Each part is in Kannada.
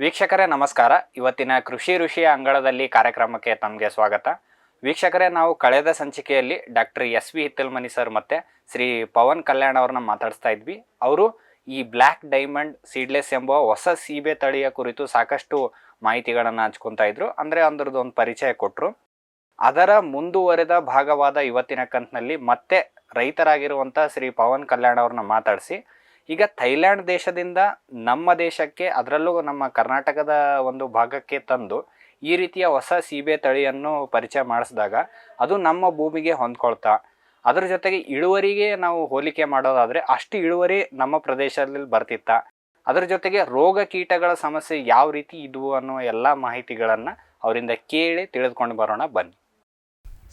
ವೀಕ್ಷಕರೇ ನಮಸ್ಕಾರ. ಇವತ್ತಿನ ಕೃಷಿ ಋಷಿಯ ಅಂಗಳದಲ್ಲಿ ಕಾರ್ಯಕ್ರಮಕ್ಕೆ ತಮಗೆ ಸ್ವಾಗತ. ವೀಕ್ಷಕರೇ, ನಾವು ಕಳೆದ ಸಂಚಿಕೆಯಲ್ಲಿ ಡಾಕ್ಟರ್ SV ಹಿತ್ತಲ್ಮನಿ ಸರ್ ಮತ್ತು ಶ್ರೀ ಪವನ್ ಕಲ್ಯಾಣ್ ಅವ್ರನ್ನ ಮಾತಾಡಿಸ್ತಾ ಇದ್ವಿ. ಅವರು ಈ ಬ್ಲ್ಯಾಕ್ ಡೈಮಂಡ್ ಸೀಡ್ಲೆಸ್ ಎಂಬ ಹೊಸ ಸೀಬೆ ತಳಿಯ ಕುರಿತು ಸಾಕಷ್ಟು ಮಾಹಿತಿಗಳನ್ನು ಹಂಚ್ಕೊತಾ ಇದ್ರು. ಅಂದರೆ ಅದರದ್ದು ಒಂದು ಪರಿಚಯ ಕೊಟ್ಟರು. ಅದರ ಮುಂದುವರೆದ ಭಾಗವಾದ ಇವತ್ತಿನ ಕಂತಿನಲ್ಲಿ ಮತ್ತೆ ರೈತರಾಗಿರುವಂಥ ಶ್ರೀ ಪವನ್ ಕಲ್ಯಾಣ್ ಅವ್ರನ್ನ ಮಾತಾಡಿಸಿ ಈಗ ಥೈಲ್ಯಾಂಡ್ ದೇಶದಿಂದ ನಮ್ಮ ದೇಶಕ್ಕೆ, ಅದರಲ್ಲೂ ನಮ್ಮ ಕರ್ನಾಟಕದ ಒಂದು ಭಾಗಕ್ಕೆ ತಂದು ಈ ರೀತಿಯ ಹೊಸ ಸೀಬೆ ತಳಿಯನ್ನು ಪರಿಚಯ ಮಾಡಿಸಿದಾಗ ಅದು ನಮ್ಮ ಭೂಮಿಗೆ ಹೊಂದ್ಕೊಳ್ತಾ, ಅದರ ಜೊತೆಗೆ ಇಳುವರಿಗೆ ನಾವು ಹೋಲಿಕೆ ಮಾಡೋದಾದರೆ ಅಷ್ಟು ಇಳುವರಿ ನಮ್ಮ ಪ್ರದೇಶದಲ್ಲಿ ಬರ್ತಿತ್ತ, ಅದರ ಜೊತೆಗೆ ರೋಗ ಕೀಟಗಳ ಸಮಸ್ಯೆ ಯಾವ ರೀತಿ ಇದ್ವು ಅನ್ನೋ ಎಲ್ಲ ಮಾಹಿತಿಗಳನ್ನು ಅವರಿಂದ ಕೇಳಿ ತಿಳಿದುಕೊಂಡು ಬರೋಣ ಬನ್ನಿ.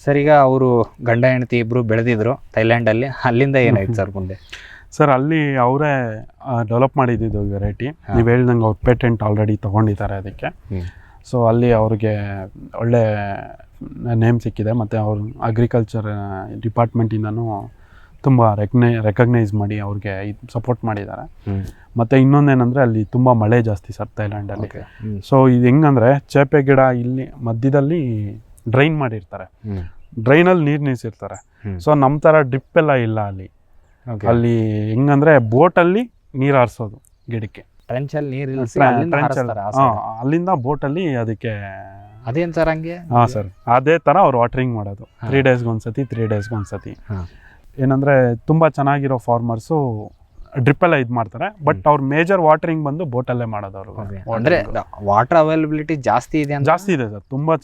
ಸರ್, ಈಗ ಅವರು ಗಂಡ ಹೆಂಡತಿ ಇಬ್ಬರು ಬೆಳೆದಿದ್ರು ಥೈಲ್ಯಾಂಡಲ್ಲಿ, ಅಲ್ಲಿಂದ ಏನಾಯ್ತು ಸರ್ ಮುಂದೆ? ಸರ್, ಅಲ್ಲಿ ಅವರೇ ಡೆವಲಪ್ ಮಾಡಿದ್ದು ವೆರೈಟಿ. ನೀವು ಹೇಳ್ದಂಗೆ ಅವ್ರು ಪೇಟೆಂಟ್ ಆಲ್ರೆಡಿ ತೊಗೊಂಡಿದ್ದಾರೆ ಅದಕ್ಕೆ. ಸೊ ಅಲ್ಲಿ ಅವ್ರಿಗೆ ಒಳ್ಳೆ ನೇಮ್ ಸಿಕ್ಕಿದೆ, ಮತ್ತು ಅವ್ರು ಅಗ್ರಿಕಲ್ಚರ್ ಡಿಪಾರ್ಟ್ಮೆಂಟಿಂದನೂ ತುಂಬ ರೆಕಗ್ನೈಸ್ ಮಾಡಿ ಅವ್ರಿಗೆ ಸಪೋರ್ಟ್ ಮಾಡಿದ್ದಾರೆ. ಮತ್ತು ಇನ್ನೊಂದೇನೆಂದರೆ ಅಲ್ಲಿ ತುಂಬ ಮಳೆ ಜಾಸ್ತಿ ಸರ್ ಥೈಲ್ಯಾಂಡಲ್ಲಿ. ಸೊ ಇದು ಹೆಂಗಂದರೆ, ಚೇಪೆ ಗಿಡ ಇಲ್ಲಿ ಮಧ್ಯದಲ್ಲಿ ಡ್ರೈನ್ ಮಾಡಿರ್ತಾರೆ, ಡ್ರೈನಲ್ಲಿ ನೀರು ನಿಲ್ಲಿಸಿರ್ತಾರೆ. ಸೊ ನಮ್ಮ ಥರ ಡ್ರಿಪ್ ಎಲ್ಲ ಇಲ್ಲ ಅಲ್ಲಿ. ಅಲ್ಲಿ ಹೆಂಗಂದ್ರೆ ಬೋಟಲ್ಲಿ ನೀರು ಹಾರಿಸೋದು ಗಿಡಕ್ಕೆ, ಅಲ್ಲಿಂದ ಬೋಟಲ್ಲಿ ಅದಕ್ಕೆ. ಅದೇನು ಸರ್ ಹಂಗೆ? ಹಾಂ ಸರ್, ಅದೇ ಥರ ಅವ್ರು ವಾಟರಿಂಗ್ ಮಾಡೋದು 3 ಡೇಸ್ಗೊಂದ್ಸತಿ 3 ಡೇಸ್ಗೊಂದ್ಸತಿ. ಏನಂದರೆ ತುಂಬ ಚೆನ್ನಾಗಿರೋ ಫಾರ್ಮರ್ಸು ಡ್ರಿಪ್ಪೆಲ್ಲ ಇದು ಮಾಡ್ತಾರೆ, ಬಟ್ ಅವ್ರ ಮೇಜರ್ ವಾಟರಿಂಗ್ ಬಂದು ಬೋಟಲ್ಲೇ ಮಾಡೋದು ಅವರು. ಅಂದರೆ ವಾಟರ್ ಅವೈಲಬಿಲಿಟಿ ಜಾಸ್ತಿ ಇದೆ? ಜಾಸ್ತಿ ಇದೆ ಸರ್, ತುಂಬ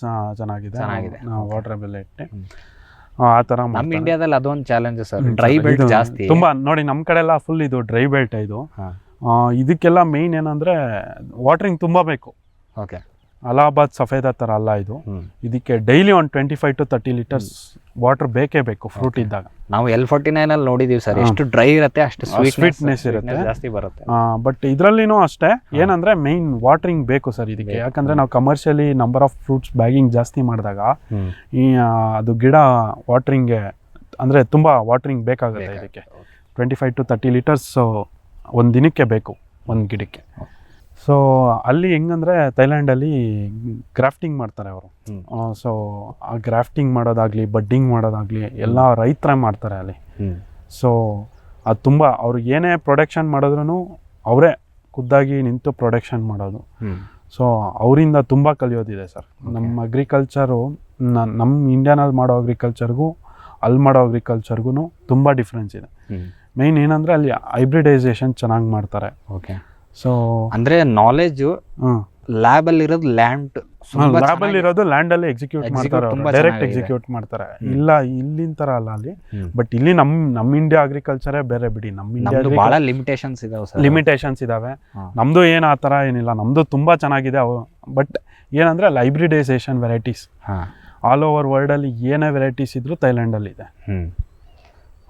ಚೆನ್ನಾಗಿದೆ ವಾಟರ್ ಅವೈಲಬಿಲಿಟಿ. ಆ ಥರ ನಮ್ಮ ಇಂಡಿಯಾದಲ್ಲಿ ಅದೊಂದು ಚಾಲೆಂಜ್ ಸರ್, ಡ್ರೈ ಬೆಲ್ಟ್ ಜಾಸ್ತಿ ತುಂಬ. ನೋಡಿ ನಮ್ಮ ಕಡೆ ಎಲ್ಲ ಫುಲ್ ಇದು ಡ್ರೈ ಬೆಲ್ಟ್. ಇದು ಇದಕ್ಕೆಲ್ಲ ಮೇಯ್ನ್ ಏನಂದರೆ ವಾಟರಿಂಗ್ ತುಂಬ ಬೇಕು. ಓಕೆ, ಅಲಹಾಬಾದ್ ಸಫೇದ ಥರ ಅಲ್ಲ ಇದು. ಇದಕ್ಕೆ ಡೈಲಿ ಒಂದು 25 to 30 ಲೀಟರ್ಸ್ ವಾಟರ್ ಬೇಕೇ ಬೇಕು ಫ್ರೂಟ್ ಇದ್ದಾಗ. ನಾವು L49 ಅಲ್ಲಿ ನೋಡಿದೀವಿ ಸರ್, ಎಷ್ಟು ಡ್ರೈ ಇರುತ್ತೆ ಅಷ್ಟು ಸ್ವೀಟ್ನೆಸ್ ಇರುತ್ತೆ, ಜಾಸ್ತಿ ಬರುತ್ತೆ. ಬಟ್ ಇದರಲ್ಲಿನೂ ಅಷ್ಟೇ, ಏನಂದ್ರೆ ಮೇಯ್ನ್ ವಾಟರಿಂಗ್ ಬೇಕು ಸರ್ ಇದಕ್ಕೆ. ಯಾಕಂದ್ರೆ ನಾವು commercially number of fruits bagging ಜಾಸ್ತಿ ಮಾಡಿದಾಗ ಈ ಅದು ಗಿಡ ವಾಟರಿಂಗ್ಗೆ ಅಂದರೆ ತುಂಬ ವಾಟರಿಂಗ್ ಬೇಕಾಗುತ್ತೆ ಇದಕ್ಕೆ. 25 to 30 ಲೀಟರ್ಸ್ ಒಂದು ದಿನಕ್ಕೆ ಬೇಕು ಒಂದು ಗಿಡಕ್ಕೆ. ಸೊ ಅಲ್ಲಿ ಹೆಂಗಂದರೆ ಥೈಲ್ಯಾಂಡಲ್ಲಿ ಗ್ರಾಫ್ಟಿಂಗ್ ಮಾಡ್ತಾರೆ ಅವರು. ಸೊ ಆ ಗ್ರಾಫ್ಟಿಂಗ್ ಮಾಡೋದಾಗಲಿ ಬಡ್ಡಿಂಗ್ ಮಾಡೋದಾಗಲಿ ಎಲ್ಲ ರೈತರೇ ಮಾಡ್ತಾರೆ ಅಲ್ಲಿ. ಸೊ ಅದು ತುಂಬ ಅವ್ರಿಗೆ ಏನೇ ಪ್ರೊಡಕ್ಷನ್ ಮಾಡಿದ್ರೂ ಅವರೇ ಖುದ್ದಾಗಿ ನಿಂತು ಪ್ರೊಡಕ್ಷನ್ ಮಾಡೋದು. ಸೊ ಅವರಿಂದ ತುಂಬ ಕಲಿಯೋದಿದೆ ಸರ್. ನಮ್ಮ ಅಗ್ರಿಕಲ್ಚರು ನಮ್ಮ ಇಂಡಿಯಾನಲ್ಲಿ ಮಾಡೋ ಅಗ್ರಿಕಲ್ಚರ್ಗೂ ಅಲ್ಲಿ ಮಾಡೋ ಅಗ್ರಿಕಲ್ಚರ್ಗೂ ತುಂಬ ಡಿಫ್ರೆನ್ಸ್ ಇದೆ. ಮೇಯ್ನ್ ಏನಂದರೆ ಅಲ್ಲಿ ಹೈಬ್ರಿಡೈಸೇಷನ್ ಚೆನ್ನಾಗಿ ಮಾಡ್ತಾರೆ. ಓಕೆ, ಸೊ ಅಂದ್ರೆ ನಾಲೆಜ್ ಲ್ಯಾಬ್ ಅಲ್ಲಿ ಇರೋದು ಲ್ಯಾಬಲ್ಲಿ ಇರೋದು ಲ್ಯಾಂಡಲ್ಲಿ ಎಕ್ಸಿಕ್ಯೂಟ್ ಮಾಡ್ತಾರೆ, ಡೈರೆಕ್ಟ್ ಎಕ್ಸಿಕ್ಯೂಟ್ ಮಾಡ್ತಾರೆ. ಇಲ್ಲ ಇಲ್ಲಿನ ಥರ ಅಲ್ಲ ಅಲ್ಲಿ. ಬಟ್ ಇಲ್ಲಿ ನಮ್ಮ ಇಂಡಿಯಾ ಅಗ್ರಿಕಲ್ಚರೇ ಬೇರೆ ಬಿಡಿ. ನಮ್ಮ ಇಂಡಿಯಾ ಭಾಳ ಲಿಮಿಟೇಷನ್ಸ್ ಇದಾವೆ. ನಮ್ಮದು ಏನು ಆ ಥರ ಏನಿಲ್ಲ, ನಮ್ಮದು ತುಂಬ ಚೆನ್ನಾಗಿದೆ. ಬಟ್ ಏನಂದರೆ ಅಲ್ಲಿ ಹೈಬ್ರಿಡೈಸೇಷನ್ ವೆರೈಟೀಸ್ ಆಲ್ ಓವರ್ ವರ್ಲ್ಡಲ್ಲಿ ಏನೇ ವೆರೈಟೀಸ್ ಇದ್ರೂ ಥೈಲ್ಯಾಂಡಲ್ಲಿ ಇದೆ.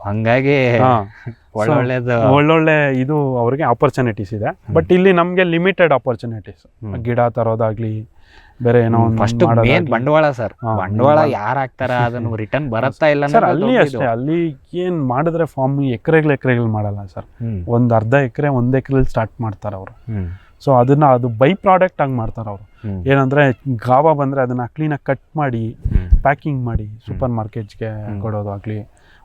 ಹಂಗಾಗಿ ಒಳ್ಳೊಳ್ಳೆ ಇದು ಅವ್ರಿಗೆ ಆಪರ್ಚುನಿಟೀಸ್ ಇದೆ. ಬಟ್ ಇಲ್ಲಿ ನಮಗೆ ಲಿಮಿಟೆಡ್ ಆಪರ್ಚುನಿಟೀಸ್. ಗಿಡ ತರೋದಾಗ್ಲಿ, ಬೇರೆ ಏನೋ ಫಸ್ಟ್ ಬಂಡವಾಳ ಸರ್, ಬಂಡವಾಳ ಯಾರು ಹಾಕ್ತಾರ ಅದನ್ನು ರಿಟರ್ನ್ ಬರುತ್ತಾ ಇಲ್ಲ ಸರ್. ಅಲ್ಲಿ ಅಷ್ಟೇ, ಅಲ್ಲಿ ಏನ್ ಮಾಡಿದ್ರೆ ಫಾರ್ಮ್ ಎಕರೆಗಳು ಮಾಡಲ್ಲ ಸರ್. ಒಂದು ಅರ್ಧ ಎಕರೆ 1 ಎಕರೆಲಿ ಸ್ಟಾರ್ಟ್ ಮಾಡ್ತಾರೆ ಅವರು. ಸೊ ಅದು ಬೈ ಪ್ರಾಡಕ್ಟ್ ಆಗಿ ಮಾಡ್ತಾರೆ ಅವರು. ಏನಂದ್ರೆ ಗಾವ ಬಂದ್ರೆ ಅದನ್ನ ಕ್ಲೀನಾಗಿ ಕಟ್ ಮಾಡಿ ಪ್ಯಾಕಿಂಗ್ ಮಾಡಿ ಸೂಪರ್ ಮಾರ್ಕೆಟ್ಸ್ಗೆ ಕೊಡೋದಾಗ್ಲಿ,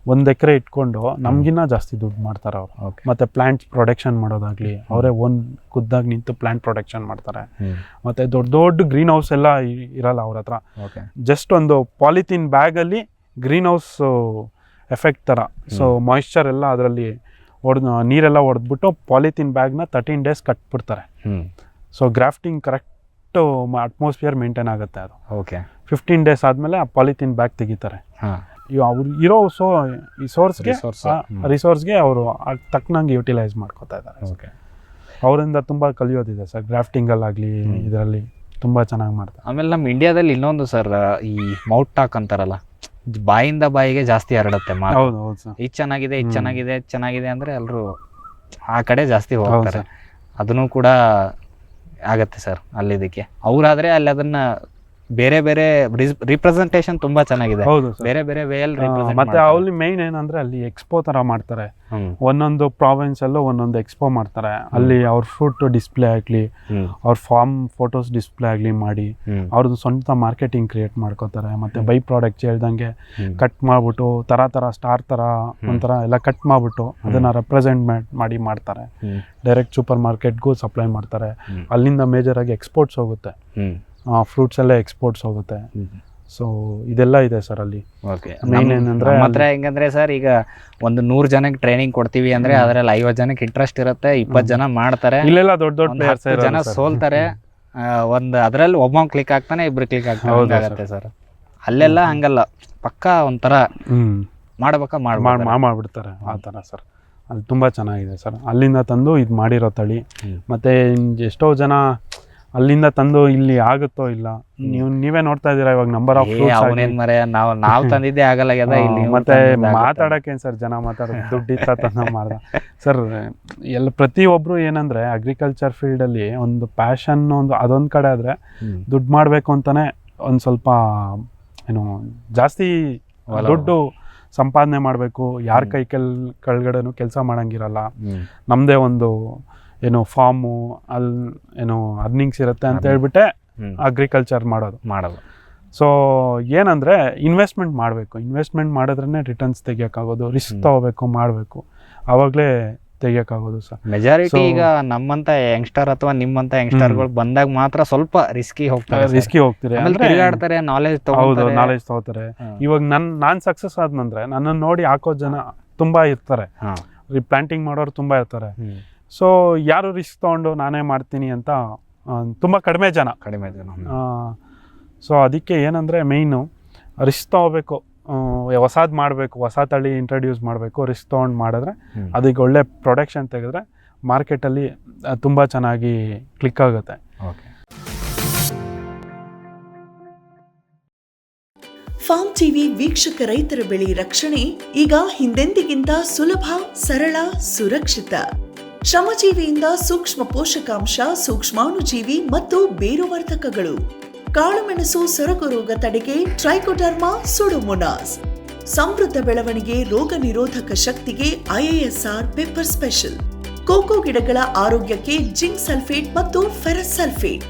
1 ಎಕರೆ ಇಟ್ಕೊಂಡು ನಮ್ಗಿನ್ನ ಜಾಸ್ತಿ ದುಡ್ಡು ಮಾಡ್ತಾರೆ ಅವರು. ಮತ್ತೆ ಪ್ಲಾಂಟ್ಸ್ ಪ್ರೊಡಕ್ಷನ್ ಮಾಡೋದಾಗ್ಲಿ, ಅವರೇ ಖುದ್ದಾಗಿ ನಿಂತು ಪ್ಲಾಂಟ್ ಪ್ರೊಡಕ್ಷನ್ ಮಾಡ್ತಾರೆ. ಮತ್ತೆ ದೊಡ್ಡ ಗ್ರೀನ್ ಹೌಸ್ ಎಲ್ಲ ಇರಲ್ಲ ಅವ್ರ ಹತ್ರ. ಜಸ್ಟ್ ಒಂದು ಪಾಲಿಥೀನ್ ಬ್ಯಾಗಲ್ಲಿ ಗ್ರೀನ್ ಹೌಸ್ ಎಫೆಕ್ಟ್ ಥರ. ಸೊ ಮಾಯಿಶ್ಚರ್ ಎಲ್ಲ ಅದರಲ್ಲಿ ನೀರೆಲ್ಲ ಹೊಡೆದ್ಬಿಟ್ಟು ಪಾಲಿಥೀನ್ ಬ್ಯಾಗ್ನ 13 ಡೇಸ್ ಕಟ್ಬಿಡ್ತಾರೆ. So grafting correct atmosphere maintain ಆಗುತ್ತೆ ಅದು. ಓಕೆ, 15 ಡೇಸ್ ಆದಮೇಲೆ ಆ ಪಾಲಿಥೀನ್ ಬ್ಯಾಗ್ ತೆಗಿತಾರೆ. ಅವ್ರು ಇರೋ ರಿಸೋರ್ಸ್ಗೆ ಅವರು ತಕ್ಕನಂಗೆ ಯುಟಿಲೈಸ್ ಮಾಡ್ಕೋತಾ ಇದ್ದಾರೆ. ಅವರಿಂದ ತುಂಬ ಕಲಿಯೋದಿದೆ ಸರ್ ಗ್ರಾಫ್ಟಿಂಗಲ್ಲಾಗಲಿ, ಇದರಲ್ಲಿ ತುಂಬ ಚೆನ್ನಾಗಿ ಮಾಡ್ತಾರೆ. ಆಮೇಲೆ ನಮ್ಮ ಇಂಡಿಯಾದಲ್ಲಿ ಇನ್ನೊಂದು ಸರ್, ಈ ಮೌತ್ ಟಾಕ್ ಅಂತಾರಲ್ಲ, ಬಾಯಿಂದ ಬಾಯಿಗೆ ಜಾಸ್ತಿ ಹರಡುತ್ತೆ. ಹೌದು ಸರ್, ಇದು ಚೆನ್ನಾಗಿದೆ ಅಂದರೆ ಎಲ್ಲರೂ ಆ ಕಡೆ ಜಾಸ್ತಿ ಹೋಗ್ತಾರೆ. ಅದನ್ನು ಕೂಡ ಆಗತ್ತೆ ಸರ್ ಅಲ್ಲಿದ್ದಕ್ಕೆ. ಅವರಾದರೆ ಅಲ್ಲಿ ಅದನ್ನು ಬೇರೆ ಬೇರೆ ರಿಪ್ರೆಸೆಂಟೇಷನ್ ತುಂಬಾ ಚೆನ್ನಾಗಿದೆ. ಹೌದು ಸರ್. ಬೇರೆ ಬೇರೆ ವೇಯಲ್ಲಿ ಮತ್ತೆ ಅಲ್ಲಿ ಮೇನ್ ಏನಂದ್ರೆ ಅಲ್ಲಿ ಎಕ್ಸ್ಪೋ ತರ ಮಾಡ್ತಾರೆ, ಒಂದೊಂದು ಪ್ರಾವಿನ್ಸ್ ಅಲ್ಲೂ ಒಂದೊಂದು ಎಕ್ಸ್ಪೋ ಮಾಡ್ತಾರೆ. ಅಲ್ಲಿ ಅವ್ರ ಫ್ರೂಟ್ ಡಿಸ್ಪ್ಲೇ ಆಗ್ಲಿ, ಅವ್ರ ಫಾರ್ಮ್ ಫೋಟೋಸ್ ಡಿಸ್ಪ್ಲೇ ಆಗ್ಲಿ ಮಾಡಿ ಅವ್ರದ್ದು ಸ್ವಂತ ಮಾರ್ಕೆಟಿಂಗ್ ಕ್ರಿಯೇಟ್ ಮಾಡ್ಕೋತಾರೆ. ಮತ್ತೆ ಬೈ ಪ್ರಾಡಕ್ಟ್ ಹೇಳ್ದಂಗೆ ಕಟ್ ಮಾಡ್ಬಿಟ್ಟು ತರ ಸ್ಟಾರ್ ತರ ಒಂಥರ ಎಲ್ಲ ಕಟ್ ಮಾಡ್ಬಿಟ್ಟು ಅದನ್ನ ರೆಪ್ರೆಸೆಂಟ್ ಮಾಡಿ ಮಾಡ್ತಾರೆ. ಡೈರೆಕ್ಟ್ ಸೂಪರ್ ಮಾರ್ಕೆಟ್ಗೂ ಸಪ್ಲೈ ಮಾಡ್ತಾರೆ. ಅಲ್ಲಿಂದ ಮೇಜರ್ ಆಗಿ ಎಕ್ಸ್ಪೋರ್ಟ್ಸ್ ಹೋಗುತ್ತೆ, ಫ್ರೂಟ್ಸ್ ಎಲ್ಲ ಎಕ್ಸ್ಪೋರ್ಟ್ಸ್ ಹೋಗುತ್ತೆ. ಸೊ ಇದೆಲ್ಲ ಇದೆ ಸರ್ ಅಲ್ಲಿ. ಮೇನ್ ಏನಂದ್ರೆ ಮಾತ್ರ ಹೆಂಗಂದ್ರೆ ಸರ್, ಈಗ ಒಂದು 100 ಜನಕ್ಕೆ ಟ್ರೈನಿಂಗ್ ಕೊಡ್ತೀವಿ ಅಂದ್ರೆ ಅದ್ರಲ್ಲಿ 50 ಜನಕ್ಕೆ ಇಂಟ್ರೆಸ್ಟ್ ಇರುತ್ತೆ, 20 ಜನ ಮಾಡ್ತಾರೆ, ಇಲ್ಲೆಲ್ಲ ದೊಡ್ಡ 10 ಜನ ಸೋಲ್ತಾರೆ. ಒಂದು ಅದ್ರಲ್ಲಿ ಒಬ್ಬ ಕ್ಲಿಕ್ ಆಗ್ತಾನೆ, ಇಬ್ರು ಕ್ಲಿಕ್ ಆಗ್ತಾನೆ ಸರ್. ಅಲ್ಲೆಲ್ಲ ಹಂಗಲ್ಲ, ಪಕ್ಕಾ ಒಂಥರ ಮಾಡ್ಬಿಡ್ತಾರೆ ಆ ಥರ ಸರ್. ಅಲ್ಲಿ ತುಂಬ ಚೆನ್ನಾಗಿದೆ ಸರ್. ಅಲ್ಲಿಂದ ತಂದು ಇದು ಮಾಡಿರೋ ತಳಿ. ಮತ್ತು ಎಷ್ಟೋ ಜನ ಅಲ್ಲಿಂದ ತಂದು ಇಲ್ಲಿ ಆಗುತ್ತೋ ಇಲ್ಲ, ನೀವೇ ನೋಡ್ತಾ ಇದ್ದೀರಾ ಇವಾಗ ನಂಬರ್ ಆಫ್ ನಾವು ತಂದಿದ್ದೇ ಆಗಲ್ಲ. ಮತ್ತೆ ಮಾತಾಡಕ್ಕೇನು ಸರ್, ಜನ ಮಾತಾಡೋದು ದುಡ್ಡಿತ್ತ ತಂದ ಮಾಡ್ದ ಸರ್. ಎಲ್ಲ ಪ್ರತಿಯೊಬ್ಬರು ಏನಂದರೆ ಅಗ್ರಿಕಲ್ಚರ್ ಫೀಲ್ಡಲ್ಲಿ ಒಂದು ಪ್ಯಾಷನ್ ಒಂದು ಅದೊಂದು ಕಡೆ ಆದರೆ ದುಡ್ಡು ಮಾಡಬೇಕು ಅಂತಲೇ ಒಂದು ಸ್ವಲ್ಪ ಏನು ಜಾಸ್ತಿ ದುಡ್ಡು ಸಂಪಾದನೆ ಮಾಡಬೇಕು. ಯಾರ ಕೆಳಗಡೆನೂ ಕೆಲಸ ಮಾಡೋಂಗಿರಲ್ಲ. ನಮ್ಮದೇ ಒಂದು ಏನು ಫಾರ್ಮು ಅಲ್ಲಿ ಏನು ಅರ್ನಿಂಗ್ಸ್ ಇರುತ್ತೆ ಅಂತ ಹೇಳ್ಬಿಟ್ಟೆ ಅಗ್ರಿಕಲ್ಚರ್ ಮಾಡೋದು. ಸೊ ಏನಂದರೆ ಇನ್ವೆಸ್ಟ್ಮೆಂಟ್ ಮಾಡಬೇಕು. ಇನ್ವೆಸ್ಟ್ಮೆಂಟ್ ಮಾಡಿದ್ರೇ ರಿಟರ್ನ್ಸ್ ತೆಗಿಯೋಕ್ಕಾಗೋದು. ರಿಸ್ಕ್ ತಗೋಬೇಕು, ಮಾಡಬೇಕು, ಆವಾಗಲೇ ತೆಗಿಯೋಕ್ಕಾಗೋದು ಸರ್. ಮೆಜಾರಿಟಿ ಈಗ ನಮ್ಮಂತ ಯಂಗ್ಸ್ಟರ್ ಅಥವಾ ನಿಮ್ಮಂತ ಯಂಗ್ಸ್ಟರ್ಗಳು ಬಂದಾಗ ಮಾತ್ರ ಸ್ವಲ್ಪ ರಿಸ್ಕಿ ಹೋಗ್ತಾರೆ, ತಿರುಗಾಡ್ತಾರೆ, ನಾಲೆಜ್ ತಗೋತಾರೆ. ಇವಾಗ ನಾನು ಸಕ್ಸಸ್ ಆದ್ನಂದ್ರೆ ನನ್ನನ್ನು ನೋಡಿ ಹಾಕೋ ಜನ ತುಂಬಾ ಇರ್ತಾರೆ, ಪ್ಲಾಂಟಿಂಗ್ ಮಾಡೋರು ತುಂಬಾ ಇರ್ತಾರೆ. ಸೊ ಯಾರು ರಿಸ್ಕ್ ತಗೊಂಡು ನಾನೇ ಮಾಡ್ತೀನಿ ಅಂತ ತುಂಬಾ ಕಡಿಮೆ ಜನ. ಸೊ ಅದಕ್ಕೆ ಏನಂದ್ರೆ ಮೇಯ್ನು ರಿಸ್ಕ್ ತಗೋಬೇಕು, ಹೊಸದು ಮಾಡಬೇಕು, ಹೊಸ ತಳಿ ಇಂಟ್ರಡ್ಯೂಸ್ ಮಾಡಬೇಕು. ರಿಸ್ಕ್ ತೊಗೊಂಡು ಮಾಡಿದ್ರೆ ಅದಕ್ಕೆ ಒಳ್ಳೆ ಪ್ರೊಡಕ್ಷನ್ ತೆಗೆದ್ರೆ ಮಾರ್ಕೆಟಲ್ಲಿ ತುಂಬ ಚೆನ್ನಾಗಿ ಕ್ಲಿಕ್ ಆಗುತ್ತೆ. ಫಾರ್ಮ್ ಟಿವಿ ವೀಕ್ಷಕ ರೈತರ ಬೆಳೆ ರಕ್ಷಣೆ ಈಗ ಹಿಂದೆಂದಿಗಿಂತ ಸುಲಭ, ಸರಳ, ಸುರಕ್ಷಿತ. ಶ್ರಮಜೀವಿಯಿಂದ ಸೂಕ್ಷ್ಮ ಪೋಷಕಾಂಶ, ಸೂಕ್ಷ್ಮಾಣುಜೀವಿ ಮತ್ತು ಬೇರುವರ್ಧಕಗಳು. ಕಾಳುಮೆಣಸು ಸೊರಗು ರೋಗ ತಡೆಗೆ ಟ್ರೈಕೋಡರ್ಮಾ ಸುಡೋಮೋನಾಸ್. ಸಮೃದ್ಧ ಬೆಳವಣಿಗೆ, ರೋಗ ನಿರೋಧಕ ಶಕ್ತಿಗೆ IISR ಪೆಪ್ಪರ್ ಸ್ಪೆಷಲ್. ಕೋಕೋ ಗಿಡಗಳ ಆರೋಗ್ಯಕ್ಕೆ ಜಿಂಕ್ ಸಲ್ಫೇಟ್ ಮತ್ತು ಫೆರಸ್ ಸಲ್ಫೇಟ್.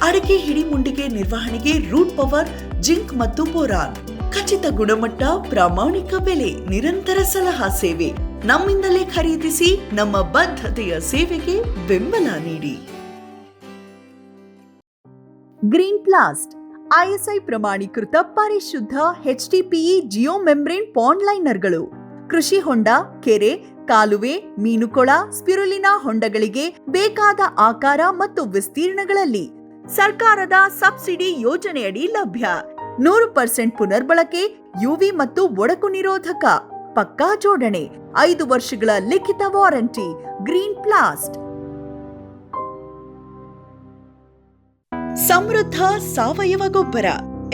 ಅಡಿಕೆ ಹಿಡಿಮುಂಡಿಗೆ ನಿರ್ವಹಣೆಗೆ ರೂಟ್ ಪವರ್, ಜಿಂಕ್ ಮತ್ತು ಬೋರಾನ್. ಖಚಿತ ಗುಣಮಟ್ಟ, ಪ್ರಾಮಾಣಿಕ ಬೆಲೆ, ನಿರಂತರ ಸಲಹಾ ಸೇವೆ. ನಮ್ಮಿಂದಲೇ ಖರೀದಿಸಿ, ನಮ್ಮ ಬದ್ಧತೆಯ ಸೇವೆಗೆ ಬೆಂಬಲ ನೀಡಿ. ಗ್ರೀನ್ ಪ್ಲಾಸ್ಟ್ ISI ಪ್ರಮಾಣೀಕೃತ ಪರಿಶುದ್ಧ HDPE ಜಿಯೋ ಮೆಂಬ್ರೇನ್ ಪಾಂಡ್ ಲೈನರ್ಗಳು. ಕೃಷಿ ಹೊಂಡ, ಕೆರೆ, ಕಾಲುವೆ, ಮೀನುಕೊಳ, ಸ್ಪಿರುಲಿನಾ ಹೊಂಡಗಳಿಗೆ ಬೇಕಾದ ಆಕಾರ ಮತ್ತು ವಿಸ್ತೀರ್ಣಗಳಲ್ಲಿ ಸರ್ಕಾರದ ಸಬ್ಸಿಡಿ ಯೋಜನೆಯಡಿ ಲಭ್ಯ. 100% ಪುನರ್ಬಳಕೆ, UV ಮತ್ತು ಒಡಕು ನಿರೋಧಕ, ಪಕ್ಕಾ ಜೋಡಣೆ, 5 ವರ್ಷಗಳ ಲಿಖಿತ ವಾರಂಟಿ. ಗ್ರೀನ್ ಪ್ಲಾಸ್ಟ್. ಸಮೃದ್ಧ ಸಾವಯವ ಗೊಬ್ಬರ,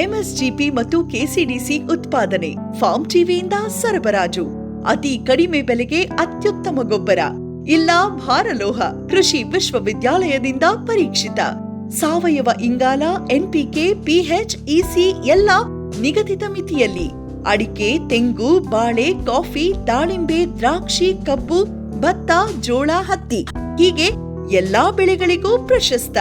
MSGP ಮತ್ತು KCDC ಉತ್ಪಾದನೆ, ಫಾರ್ಮ್ ಟಿವಿಯಿಂದ ಸರಬರಾಜು. ಅತಿ ಕಡಿಮೆ ಬೆಲೆಗೆ ಅತ್ಯುತ್ತಮ ಗೊಬ್ಬರ. ಇಲ್ಲ ಭಾರಲೋಹ, ಕೃಷಿ ವಿಶ್ವವಿದ್ಯಾಲಯದಿಂದ ಪರೀಕ್ಷಿತ. ಸಾವಯವ ಇಂಗಾಲ, NPK, PH, EC ಎಲ್ಲ ನಿಗದಿತ ಮಿತಿಯಲ್ಲಿ. ಅಡಿಕೆ, ತೆಂಗು, ಬಾಳೆ, ಕಾಫಿ, ದಾಳಿಂಬೆ, ದ್ರಾಕ್ಷಿ, ಕಬ್ಬು, ಭತ್ತ, ಜೋಳ, ಹತ್ತಿ ಹೀಗೆ ಎಲ್ಲಾ ಬೆಳೆಗಳಿಗೂ ಪ್ರಶಸ್ತ.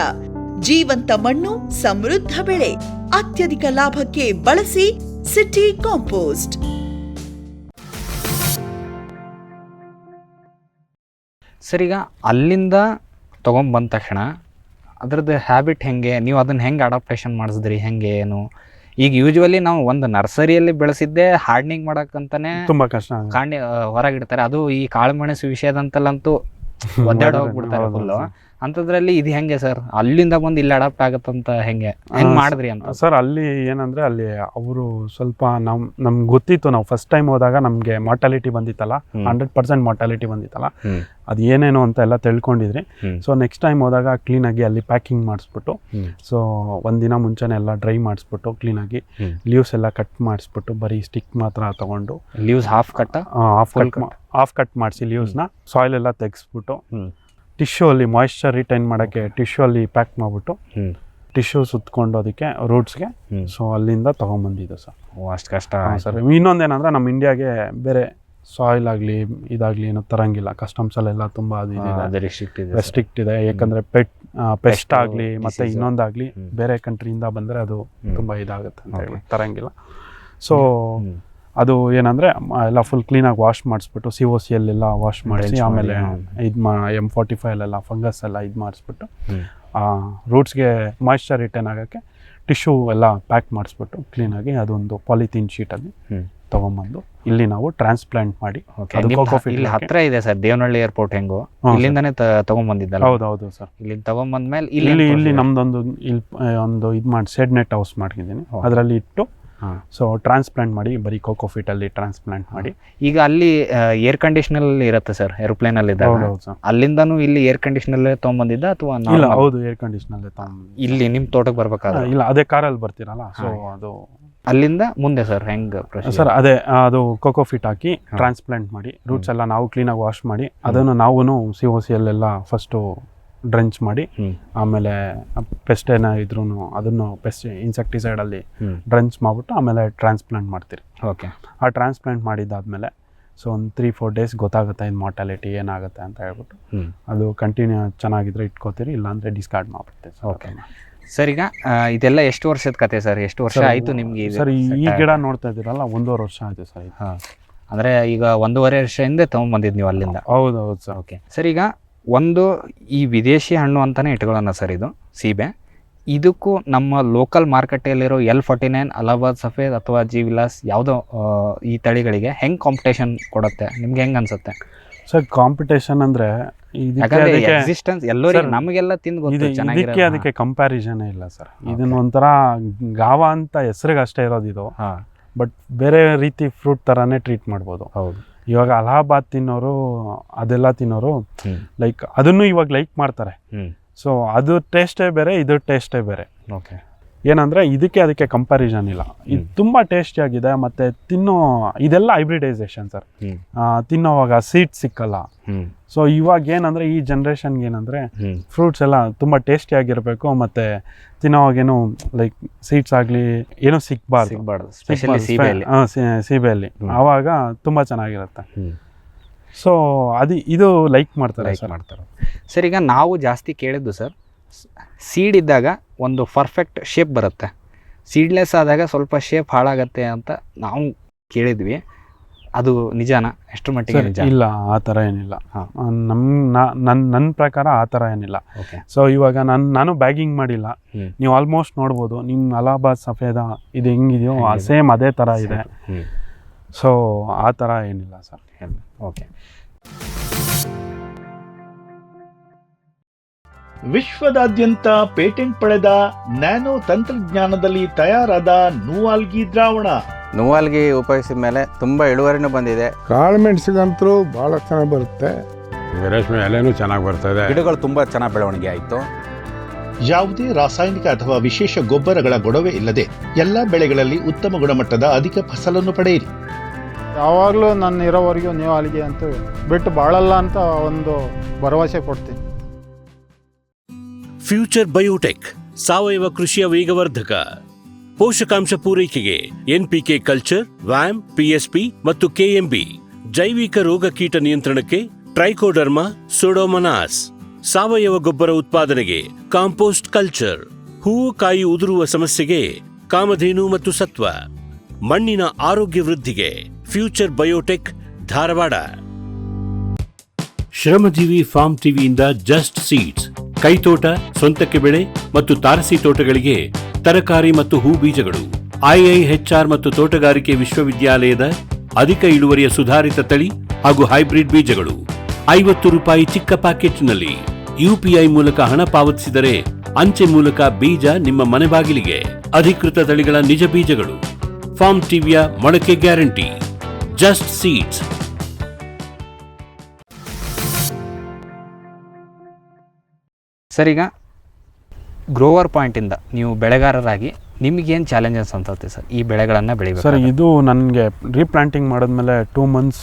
ಜೀವಂತ ಮಣ್ಣು, ಸಮೃದ್ಧ ಬೆಳೆ. ಅತ್ಯಧಿಕ ಲಾಭಕ್ಕೆ ಬಳಸಿ ಸಿಟಿ ಕಾಂಪೋಸ್ಟ್. ಸರಿಗ ಅಲ್ಲಿಂದ ತಗೊಂಡ್ಬಂದ ತಕ್ಷಣ ಅದ್ರದ್ದು ಹ್ಯಾಬಿಟ್ ಹೆಂಗೆ, ನೀವು ಅದನ್ನ ಹೆಂಗೆ ಅಡಾಪ್ಟೇಷನ್ ಮಾಡಿಸಿದ್ರಿ, ಹೆಂಗೆ ಏನು? ಈಗ ಯೂಶುವಲಿ ನಾವು ಒಂದು ನರ್ಸರಿಯಲ್ಲಿ ಬೆಳೆಸಿದ್ದೆ ಹಾರ್ಡ್ನಿಂಗ್ ಮಾಡಕ್ಕಂತಾನೆ ತುಂಬಾ ಕಷ್ಟ, ಹೊರಗಿಡ್ತಾರೆ. ಅದು ಈ ಕಾಳುಮೆಣಸು ವಿಷಯದಂತಲ್ಲಂತೂ ಒದ್ದಾಡ ಹೋಗ್ಬಿಡ್ತಾರೆ ಫುಲ್ಲು. ಅಂಥದ್ರಲ್ಲಿ ಇದು ಹೆಂಗೆ ಸರ್, ಅಲ್ಲಿಂದ ಬಂದು ಇಲ್ಲಿ ಅಡಾಪ್ಟ್ ಆಗತ್ತಂತ ಹೆಂಗೆ ಮಾಡಿದ್ರಿ ಅಂತ? ಸರ್ ಅಲ್ಲಿ ಏನಂದ್ರೆ ಅಲ್ಲಿ ಅವರು ಸ್ವಲ್ಪ ನಮ್ಗೆ ಗೊತ್ತಿತ್ತು. ನಾವು ಫಸ್ಟ್ ಟೈಮ್ ಹೋದಾಗ ನಮಗೆ ಮಾರ್ಟಾಲಿಟಿ ಬಂದಿತ್ತಲ್ಲ, 100% ಮಾರ್ಟಾಲಿಟಿ ಬಂದಿತ್ತಲ್ಲ, ಅದು ಏನೇನು ಅಂತ ಎಲ್ಲ ತಿಳ್ಕೊಂಡಿದ್ರಿ. ಸೊ ನೆಕ್ಸ್ಟ್ ಟೈಮ್ ಹೋದಾಗ ಕ್ಲೀನಾಗಿ ಅಲ್ಲಿ ಪ್ಯಾಕಿಂಗ್ ಮಾಡಿಸ್ಬಿಟ್ಟು, ಸೊ ಒಂದಿನ ಮುಂಚೆನೆ ಎಲ್ಲ ಡ್ರೈ ಮಾಡಿಸ್ಬಿಟ್ಟು ಕ್ಲೀನಾಗಿ ಲೀವ್ಸ್ ಎಲ್ಲ ಕಟ್ ಮಾಡಿಸ್ಬಿಟ್ಟು ಬರೀ ಸ್ಟಿಕ್ ಮಾತ್ರ ತಗೊಂಡು, ಲೀವ್ಸ್ ಹಾಫ್ ಕಟ್ ಮಾಡಿಸಿ ಲೀವ್ಸ್ನ ಸಾಯಿಲ್ ಎಲ್ಲ ತೆಗೆಸ್ಬಿಟ್ಟು ಟಿಶ್ಯೂ ಅಲ್ಲಿ ಮಾಯಿಶ್ಚರ್ ರಿಟೈನ್ ಮಾಡೋಕ್ಕೆ ಟಿಶ್ಯೂ ಅಲ್ಲಿ ಪ್ಯಾಕ್ ಮಾಡಿಬಿಟ್ಟು ಟಿಶ್ಯೂ ಸುತ್ಕೊಂಡು ಅದಕ್ಕೆ ರೂಟ್ಸ್ಗೆ. ಸೊ ಅಲ್ಲಿಂದ ತೊಗೊಂಬಂದಿದ್ದು ಸರ್. ಅಷ್ಟು ಕಷ್ಟ ಸರ್ ಇನ್ನೊಂದೇನಂದ್ರೆ ನಮ್ಮ ಇಂಡಿಯಾಗೆ ಬೇರೆ ಸಾಯಿಲ್ ಆಗಲಿ ಇದಾಗಲಿ ಏನೋ ತರಂಗಿಲ್ಲ. ಕಸ್ಟಮ್ಸಲ್ಲೆಲ್ಲ ತುಂಬ ರೆಸ್ಟ್ರಿಕ್ಟ್ ಇದೆ. ಯಾಕಂದರೆ ಪೆಸ್ಟ್ ಆಗಲಿ ಮತ್ತು ಇನ್ನೊಂದಾಗಲಿ ಬೇರೆ ಕಂಟ್ರಿಯಿಂದ ಬಂದರೆ ಅದು ತುಂಬ ಇದಾಗುತ್ತೆ ಅಂತ ಹೇಳಿ ತರಂಗಿಲ್ಲ. ಸೊ ಅದು ಏನಂದರೆ ಎಲ್ಲ ಫುಲ್ ಕ್ಲೀನಾಗಿ ವಾಶ್ ಮಾಡಿಸ್ಬಿಟ್ಟು COC ಅಲ್ಲೆಲ್ಲ ವಾಶ್ ಮಾಡಿಸಿ ಆಮೇಲೆ M45 ಫಂಗಸ್ ಎಲ್ಲ ಇದು ಮಾಡಿಸ್ಬಿಟ್ಟು ರೂಟ್ಸ್ಗೆ ಮಾಯ್ಶ್ಚರ್ ರಿಟರ್ನ್ ಆಗೋಕ್ಕೆ ಟಿಶ್ಯೂ ಎಲ್ಲ ಪ್ಯಾಕ್ ಮಾಡಿಸ್ಬಿಟ್ಟು ಕ್ಲೀನಾಗಿ ಅದೊಂದು ಪಾಲಿಥೀನ್ ಶೀಟಲ್ಲಿ ತೊಗೊಂಬಂದು ಇಲ್ಲಿ ನಾವು ಟ್ರಾನ್ಸ್ಪ್ಲಾಂಟ್ ಮಾಡಿ ಇಲ್ಲಿ ಹತ್ರ ಇದೆ ಸರ್ ದೇವನಹಳ್ಳಿ ಏರ್ಪೋರ್ಟ್ ಹೆಂಗು ಇಲ್ಲಿಂದಾನೆ ತಗೊಂಡ್ಬಂದಿದ್ದಲ್ಲ. ಹೌದು ಸರ್. ಇಲ್ಲಿ ತಗೊಂಡ್ಬಂದ್ಮೇಲೆ ಇಲ್ಲಿ ನಮ್ದೊಂದು ಇಲ್ಲಿ ಒಂದು ಇದು ಮಾಡಿ ಶೆಡ್ ನೆಟ್ ಹೌಸ್ ಮಾಡಿದ್ದೀನಿ. ಅದರಲ್ಲಿ ಇಟ್ಟು ಸೊ ಟ್ರಾನ್ಸ್ಪ್ಲಾಂಟ್ ಮಾಡಿ ಬರೀ ಕೋಕೋಫಿಟ್ ಅಲ್ಲಿ ಟ್ರಾನ್ಸ್ಪ್ಲಾಂಟ್ ಮಾಡಿ. ಈಗ ಅಲ್ಲಿ ಏರ್ ಕಂಡೀಷನಲ್ ಇರುತ್ತೆ ಸರ್ ಏರೋಪ್ಲೇನ್ ಅಲ್ಲಿ ಅಲ್ಲಿಂದಾನು ಇಲ್ಲಿ ಏರ್ ಕಂಡೀಷನಲ್ ತಗೊಂಡ್ಬಂದಿದ್ದ ಅಥವಾ ಇಲ್ಲ? ಹೌದು, ಏರ್ ಕಂಡೀಷನಲ್ ಇಲ್ಲಿ ನಿಮ್ ತೋಟಕ್ಕೆ ಬರ್ಬೇಕಾದ್ರೆ ಇಲ್ಲ, ಅದೇ ಕಾರಲ್ಲಿ ಬರ್ತೀರಲ್ಲ. ಸೊ ಅದು ಅಲ್ಲಿಂದ ಮುಂದೆ ಸರ್ ಹೆಂಗ್ ಸರ್? ಅದೇ ಅದು ಕೋಕೋಫಿಟ್ ಹಾಕಿ ಟ್ರಾನ್ಸ್ಪ್ಲಾಂಟ್ ಮಾಡಿ ರೂಟ್ಸ್ ಎಲ್ಲ ನಾವು ಕ್ಲೀನಾಗಿ ವಾಶ್ ಮಾಡಿ ಅದನ್ನು ನಾವು COC ಅಲ್ಲೆಲ್ಲ ಫಸ್ಟು ಡ್ರೆಂಚ್ ಮಾಡಿ ಆಮೇಲೆ ಪೆಸ್ಟ್ ಏನೋ ಇದ್ರೂ ಅದನ್ನು ಪೆಸ್ಟ್ ಇನ್ಸೆಕ್ಟಿಸೈಡಲ್ಲಿ ಡ್ರೆಂಚ್ ಮಾಡಿಬಿಟ್ಟು ಆಮೇಲೆ ಟ್ರಾನ್ಸ್ಪ್ಲಾಂಟ್ ಮಾಡ್ತೀರಿ. ಓಕೆ. ಆ ಟ್ರಾನ್ಸ್ಪ್ಲಾಂಟ್ ಮಾಡಿದ್ದಾದಮೇಲೆ ಸೊ ಒಂದು 3-4 ಡೇಸ್ ಗೊತ್ತಾಗುತ್ತೆ ಇದು ಮಾರ್ಟಾಲಿಟಿ ಏನಾಗುತ್ತೆ ಅಂತ ಹೇಳ್ಬಿಟ್ಟು ಅದು ಕಂಟಿನ್ಯೂ ಚೆನ್ನಾಗಿದ್ರೆ ಇಟ್ಕೋತೀರಿ, ಇಲ್ಲಾಂದರೆ ಡಿಸ್ಕಾರ್ಡ್ ಮಾಡ್ಬಿಡ್ತೀವಿ. Okay sir. ಈಗ ಇದೆಲ್ಲ ಎಷ್ಟು ವರ್ಷದ ಕತೆ ಸರ್? ಎಷ್ಟು ವರ್ಷ ಆಯಿತು ನಿಮಗೆ ಸರ್ ಈ ಗಿಡ ನೋಡ್ತಾ ಇದ್ದೀರಲ್ಲ? 1.5 ವರ್ಷ ಆಯಿತು ಸರ್. ಅಂದರೆ ಈಗ 1.5 ವರ್ಷ ಹಿಂದೆ ತೊಗೊಂಬಂದಿದ್ದು ನೀವು ಅಲ್ಲಿಂದ? ಹೌದು ಸರ್. Okay sir. ಈಗ ಒಂದು ಈ ವಿದೇಶಿ ಹಣ್ಣು ಅಂತಲೇ ಇಟ್ಕೊಳ್ಳೋಣ ಸರ್, ಇದು ಸೀಬೆ. ಇದಕ್ಕೂ ನಮ್ಮ ಲೋಕಲ್ ಮಾರ್ಕೆಟಲ್ಲಿರೋ L49 ಅಲಹಾಬಾದ್ ಸಫೇದ್ ಅಥವಾ ಜಿ ವಿಲಾಸ್ ಯಾವುದೋ ಈ ತಳಿಗಳಿಗೆ ಹೆಂಗೆ ಕಾಂಪಿಟೇಷನ್ ಕೊಡುತ್ತೆ ನಿಮ್ಗೆ ಹೆಂಗೆ ಅನ್ಸುತ್ತೆ ಸರ್? ಕಾಂಪಿಟೇಷನ್ ಅಂದರೆ ಎಕ್ಸಿಸ್ಟೆನ್ಸ್ ಎಲ್ಲರಿಗೂ ನಮಗೆಲ್ಲ ತಿಂದು ಗೊತ್ತು, ಇದಕ್ಕೆ ಅದಕ್ಕೆ ಕಂಪ್ಯಾರಿಸನ್ ಇಲ್ಲ ಸರ್. ಇದನ್ನ ಒಂಥರ ಗಾವ ಅಂತ ಹೆಸರಿಗೆ ಅಷ್ಟೇ ಇರೋದು ಇದು. ಬಟ್ ಬೇರೆ ರೀತಿ ಫ್ರೂಟ್ ಥರನೇ ಟ್ರೀಟ್ ಮಾಡ್ಬೋದು. ಹೌದು. ಇವಾಗ ಅಲಹಾಬಾದ್ ತಿನ್ನೋರು ಅದೆಲ್ಲ ತಿನ್ನೋರು ಲೈಕ್ ಅದನ್ನು ಇವಾಗ ಲೈಕ್ ಮಾಡ್ತಾರೆ. ಸೊ ಅದು ಟೇಸ್ಟೇ ಬೇರೆ, ಇದು ಟೇಸ್ಟೇ ಬೇರೆ. ಓಕೆ. ಏನಂದರೆ ಇದಕ್ಕೆ ಅದಕ್ಕೆ ಕಂಪ್ಯಾರಿಸನ್ ಇಲ್ಲ. ಇದು ತುಂಬ ಟೇಸ್ಟಿಯಾಗಿದೆ. ಮತ್ತು ಇದೆಲ್ಲ ಹೈಬ್ರಿಡೈಸೇಷನ್ ಸರ್. ತಿನ್ನೋವಾಗ ಸೀಡ್ ಸಿಕ್ಕಲ್ಲ. ಸೊ ಇವಾಗ ಏನಂದರೆ ಈ ಜನ್ರೇಷನ್ಗೆ ಏನಂದರೆ ಫ್ರೂಟ್ಸ್ ಎಲ್ಲ ತುಂಬ ಟೇಸ್ಟಿಯಾಗಿರಬೇಕು, ಮತ್ತು ತಿನ್ನೋವಾಗೇನು ಲೈಕ್ ಸೀಡ್ಸ್ ಆಗಲಿ ಏನೂ ಸಿಗಬಾರ್ದು ಸೀಬೆಯಲ್ಲಿ. ಆವಾಗ ತುಂಬ ಚೆನ್ನಾಗಿರುತ್ತೆ. ಸೊ ಇದು ಲೈಕ್ ಮಾಡ್ತಾರೆ. ಸರ್ ಈಗ ನಾವು ಜಾಸ್ತಿ ಕೇಳಿದ್ದು ಸರ್, ಸೀಡ್ ಇದ್ದಾಗ ಒಂದು ಪರ್ಫೆಕ್ಟ್ ಶೇಪ್ ಬರುತ್ತೆ, ಸೀಡ್ಲೆಸ್ ಆದಾಗ ಸ್ವಲ್ಪ ಶೇಪ್ ಹಾಳಾಗತ್ತೆ ಅಂತ ನಾವು ಕೇಳಿದ್ವಿ. ಅದು ನಿಜಾನ? ಎಷ್ಟು ಮಟ್ಟಿಗೆ ನಿಜ? ಇಲ್ಲ, ಆ ಥರ ಏನಿಲ್ಲ. ನನ್ನ ಪ್ರಕಾರ ಆ ಥರ ಏನಿಲ್ಲ. ಸೊ ಇವಾಗ ನಾನು ಬ್ಯಾಗಿಂಗ್ ಮಾಡಿಲ್ಲ. ನೀವು ಆಲ್ಮೋಸ್ಟ್ ನೋಡ್ಬೋದು ನಿಮ್ಮ ಅಲಹಾಬಾದ್ ಸಫೇದ ಇದು ಹೆಂಗಿದೆಯೋ ಸೇಮ್ ಅದೇ ಥರ ಇದೆ. ಸೊ ಆ ಥರ ಏನಿಲ್ಲ ಸರ್. ಓಕೆ. ವಿಶ್ವದಾದ್ಯಂತ ಪೇಟೆಂಟ್ ಪಡೆದ ನ್ಯಾನೋ ತಂತ್ರಜ್ಞಾನದಲ್ಲಿ ತಯಾರಾದ ನೂವಾಲ್ಗಿ ದ್ರಾವಣ. ನೂವಾಲ್ಗಿ ಉಪಯೋಗಿಸಿದ ಮೇಲೆ ತುಂಬ ಇಳುವರಿನೂ ಬಂದಿದೆ. ಕಾಳು ಮೆಣಸಿಗಂತೂ ಭಾಳ ಚೆನ್ನಾಗಿ ಬರುತ್ತೆ. ರೇಷ್ಮೆ ಎಲೆನೂ ಚೆನ್ನಾಗಿ ಬರ್ತದೆ. ಗಿಡಗಳು ತುಂಬ ಚೆನ್ನಾಗಿ ಬೆಳವಣಿಗೆ ಆಯಿತು. ಯಾವುದೇ ರಾಸಾಯನಿಕ ಅಥವಾ ವಿಶೇಷ ಗೊಬ್ಬರಗಳ ಗೊಡವೆ ಇಲ್ಲದೆ ಎಲ್ಲ ಬೆಳೆಗಳಲ್ಲಿ ಉತ್ತಮ ಗುಣಮಟ್ಟದ ಅಧಿಕ ಫಸಲನ್ನು ಪಡೆಯಿರಿ. ಯಾವಾಗಲೂ ನನ್ನ ಇರೋವರೆಗೂ ನೂವಾಲ್ಗಿ ಅಂತೂ ಬಿಟ್ಟು ಬಾಳಲ್ಲ ಅಂತ ಒಂದು ಭರವಸೆ ಕೊಡ್ತೀನಿ. ಫ್ಯೂಚರ್ ಬಯೋಟೆಕ್ ಸಾವಯವ ಕೃಷಿಯ ವೇಗವರ್ಧಕ. ಪೋಷಕಾಂಶ ಪೂರೈಕೆಗೆ NPK ಕಲ್ಚರ್, ವ್ಯಾಮ್, PSP ಮತ್ತು KMB. ಜೈವಿಕ ರೋಗ ಕೀಟ ನಿಯಂತ್ರಣಕ್ಕೆ ಟ್ರೈಕೋಡರ್ಮಾ, ಸೂಡೋಮನಾಸ್. ಸಾವಯವ ಗೊಬ್ಬರ ಉತ್ಪಾದನೆಗೆ ಕಾಂಪೋಸ್ಟ್ ಕಲ್ಚರ್. ಹೂವು ಕಾಯಿ ಉದುರುವ ಸಮಸ್ಯೆಗೆ ಕಾಮಧೇನು ಮತ್ತು ಸತ್ವ. ಮಣ್ಣಿನ ಆರೋಗ್ಯ ವೃದ್ಧಿಗೆ future biotech, Dharwad. Shramajeevi farm ಟಿವಿಯಿಂದ ಜಸ್ಟ್ ಸೀಡ್ಸ್, ಕೈತೋಟ, ಸ್ವಂತಕ್ಕೆ ಬೆಳೆ ಮತ್ತು ತಾರಸಿ ತೋಟಗಳಿಗೆ ತರಕಾರಿ ಮತ್ತು ಹೂ ಬೀಜಗಳು. IIHR ಮತ್ತು ತೋಟಗಾರಿಕೆ ವಿಶ್ವವಿದ್ಯಾಲಯದ ಅಧಿಕ ಇಳುವರಿಯ ಸುಧಾರಿತ ತಳಿ ಹಾಗೂ ಹೈಬ್ರಿಡ್ ಬೀಜಗಳು. 50 ರೂಪಾಯಿ ಚಿಕ್ಕ ಪ್ಯಾಕೆಟ್ನಲ್ಲಿ. UPI ಮೂಲಕ ಹಣ ಪಾವತಿಸಿದರೆ ಅಂಚೆ ಮೂಲಕ ಬೀಜ ನಿಮ್ಮ ಮನೆ ಬಾಗಿಲಿಗೆ. ಅಧಿಕೃತ ತಳಿಗಳ ನಿಜ ಬೀಜಗಳು. ಫಾರ್ಮ್ ಟಿವಿಯ ಮೊಳಕೆ ಗ್ಯಾರಂಟಿ. Just seeds. ಸರ್ ಈಗ ಗ್ರೋವರ್ ಪಾಯಿಂಟಿಂದ ನೀವು ಬೆಳೆಗಾರರಾಗಿ ನಿಮಗೇನು ಚಾಲೆಂಜಸ್ ಅನ್ಸುತ್ತೆ ಸರ್ ಈ ಬೆಳೆಗಳನ್ನು ಬೆಳಿಬೇಕು? ಸರ್ ಇದು ನನಗೆ ರೀಪ್ಲಾಂಟಿಂಗ್ ಮಾಡಿದ್ಮೇಲೆ 2 months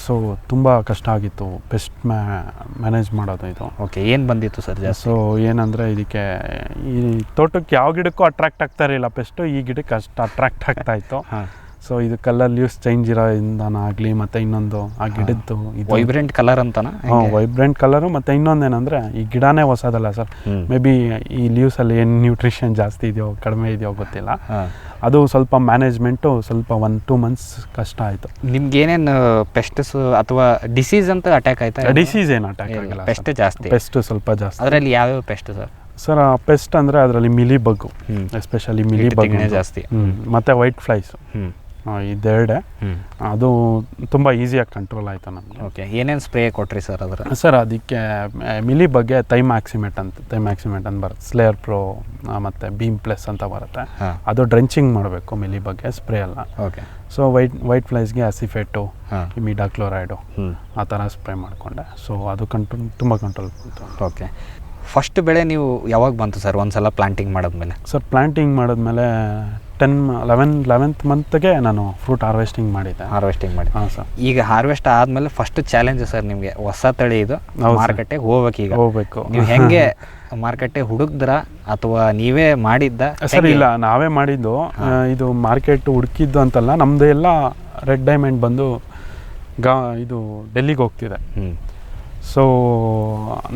ತುಂಬ ಕಷ್ಟ ಆಗಿತ್ತು ಪೆಸ್ಟ್ ಮ್ಯಾನೇಜ್ ಮಾಡೋದು ಇದು. ಓಕೆ, ಏನು ಬಂದಿತ್ತು ಸರ್ ಜಾಸ್ತಿ? ಸೊ ಏನಂದರೆ ಇದಕ್ಕೆ ಈ ತೋಟಕ್ಕೆ ಯಾವ ಗಿಡಕ್ಕೂ ಅಟ್ರಾಕ್ಟ್ ಆಗ್ತಾ ಇರಲಿಲ್ಲ ಪೆಸ್ಟು, ಈ ಗಿಡಕ್ಕೆ ಅಷ್ಟು ಅಟ್ರಾಕ್ಟ್ ಆಗ್ತಾ ಇತ್ತು. ಸೊ ಇದು ಕಲರ್ ಲೀವ್ಸ್ ಚೇಂಜ್ ಇರೋದಿಂದನಾಗಲಿ ಮತ್ತು ಇನ್ನೊಂದು ಆ ಗಿಡದ್ದು ಇದು ವೈಬ್ರೆಂಟ್ ಕಲರ್ ಅಂತನಾ? Vibrant colour. ಮತ್ತು ಇನ್ನೊಂದೇನೆಂದರೆ ಈ ಗಿಡನೇ ಹೊಸದಲ್ಲ ಸರ್, ಮೇ ಬಿ ಈ ಲೀವ್ಸಲ್ಲಿ ಏನು ನ್ಯೂಟ್ರಿಷನ್ ಜಾಸ್ತಿ ಇದೆಯೋ ಕಡಿಮೆ ಇದೆಯೋ ಗೊತ್ತಿಲ್ಲ. ಅದು ಸ್ವಲ್ಪ ಮ್ಯಾನೇಜ್ಮೆಂಟು ಸ್ವಲ್ಪ 1-2 months ಕಷ್ಟ ಆಯಿತು. ನಿಮ್ಗೆ ಏನೇನು ಪೆಸ್ಟ್ಸ್ ಅಥವಾ ಡಿಸೀಸ್ ಅಂತ ಅಟ್ಯಾಕ್ ಆಯ್ತಾ? ಡಿಸೀಸ್ ಏನು ಅಟ್ಯಾಕ್ ಆಗಿಲ್ಲ, ಪೆಸ್ಟ್ ಜಾಸ್ತಿ, ಪೆಸ್ಟ್ ಸ್ವಲ್ಪ ಜಾಸ್ತಿ. ಅದರಲ್ಲಿ ಯಾವ್ಯಾವ ಪೆಸ್ಟ್ ಸರ್? ಸರ್ ಪೆಸ್ಟ್ ಅಂದರೆ ಅದರಲ್ಲಿ ಮಿಲಿ ಬಗ್ಗು, ಎಸ್ಪೆಷಲಿ ಮಿಲಿ ಬಗ್ ಜಾಸ್ತಿ, ಮತ್ತು ವೈಟ್ ಫ್ಲೈಸ್, ಇದೆರಡೇ. ಅದು ತುಂಬ ಈಸಿಯಾಗಿ ಕಂಟ್ರೋಲ್ ಆಯಿತು ನಮಗೆ. ಓಕೆ, ಏನೇನು ಸ್ಪ್ರೇ ಕೊಟ್ರಿ ಸರ್ ಅದರ? ಸರ್ ಅದಕ್ಕೆ ಮಿಲಿ ಬಗ್ಗೆ ಥೈಮ್ಯಾಕ್ಸಿಮೇಟ್ ಅಂತ ಬರುತ್ತೆ, ಸ್ಲೇಯರ್ ಪ್ರೋ ಮತ್ತು ಬೀಮ್ ಪ್ಲಸ್ ಅಂತ ಬರುತ್ತೆ. ಅದು ಡ್ರೆಂಚಿಂಗ್ ಮಾಡಬೇಕು ಮಿಲಿ ಬಗ್ಗೆ, ಸ್ಪ್ರೇ ಅಲ್ಲ. ಓಕೆ. ಸೊ ವೈಟ್ ಫ್ಲೈಸ್ಗೆ ಅಸಿಫೆಟು, ಇಮಿಡಾಕ್ಲೋರೈಡು ಆ ಥರ ಸ್ಪ್ರೇ ಮಾಡಿಕೊಂಡೆ. ಸೊ ಅದು ತುಂಬ ಕಂಟ್ರೋಲ್ ಬಂತು. ಓಕೆ. ಫಸ್ಟ್ ಬೆಳೆ ನೀವು ಯಾವಾಗ ಬಂತು ಸರ್ ಒಂದ್ಸಲ ಪ್ಲಾಂಟಿಂಗ್ ಮಾಡಿದ್ಮೇಲೆ? ಸರ್ ಪ್ಲಾಂಟಿಂಗ್ ಮಾಡಿದ್ಮೇಲೆ 11th ಮಂತ್ಗೆ ನಾನು ಫ್ರೂಟ್ ಹಾರ್ವೆಸ್ಟಿಂಗ್ ಮಾಡಿದ್ದೆ. ಹಾಂ ಸರ್. ಈಗ ಹಾರ್ವೆಸ್ಟ್ ಆದಮೇಲೆ ಫಸ್ಟ್ ಚಾಲೆಂಜ್ ಸರ್ ನಿಮಗೆ, ಹೊಸ ತಳಿ ಇದು, ಮಾರ್ಕೆಟಿಗೆ ಹೋಗ್ಬೇಕು. ನೀವು ಹೆಂಗೆ ಮಾರ್ಕೆಟಿಗೆ ಹುಡುಕ್ದ್ರ ಅಥವಾ ನೀವೇ ಮಾಡಿದ್ದ? ಸರ್ ಇಲ್ಲ, ನಾವೇ ಮಾಡಿದ್ದು. ಇದು ಮಾರ್ಕೆಟ್ ಹುಡುಕಿದ್ದು ಅಂತಲ್ಲ, ನಮ್ಮದು ಎಲ್ಲ ರೆಡ್ ಡೈಮಂಡ್ ಬಂದು ಇದು ಡೆಲ್ಲಿಗೆ ಹೋಗ್ತಿದೆ. ಸೊ